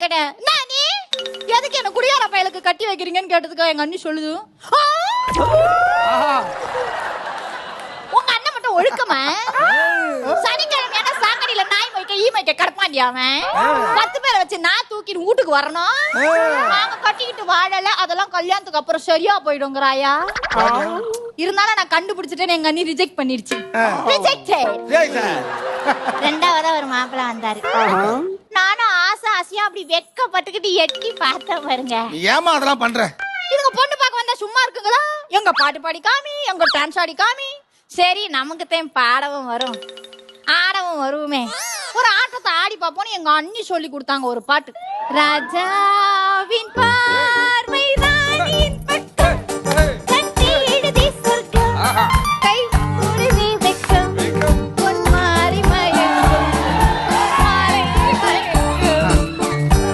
கேட்டேன், நானே எதுக்கு என்ன குடியார பயலுக்கு கட்டி வைக்கிறீங்கன்னு கேட்டதுக்கு எங்க அண்ணி சொல்லுது, உங்க அண்ணன் மட்டும் ஒழுக்கமா சனிக்கிழமையான சாக்கடையில நாய் மொய்க்க ஈ மொய்க்க கடப்பாண்டியா அவன் 10 பேரை வச்சு நான் தூக்கிட்டு வீட்டுக்கு வரணும். நாங்க கட்டிக்கிட்டு வாழல, அதெல்லாம் கல்யாணத்துக்கு அப்புறம் சரியா போயிடுங்கிறாயா. இருந்தாலும் நான் கண்டுபிடிச்சிட்டேன்னு எங்க அண்ணி ரிஜெக்ட் பண்ணிருச்சு. ரெண்டாவதா ஒரு மாப்பிள்ள வந்தாரு. நானும் ஆசை ஆசையா அப்படி வெக்கப்பட்டுக்கிட்டு எட்டி பார்த்தேன் பாருங்க. ஏமா அதெல்லாம் பண்ற? இதுங்க பொண்ணு பார்க்க வந்தா சும்மா இருக்குங்களா? எங்க பாட்டு பாடி காமி, எங்க டான்ஸ் ஆடி காமி. சரி நமக்கு தான் பாடவும் வரும் ஆடவும் வருவோமே, ஒரு ஆட்டத்தை ஆடி பார்ப்போம்னு எங்க அண்ணி சொல்லி கொடுத்தாங்க ஒரு பாட்டு. ராஜாவின் பார்வைதான்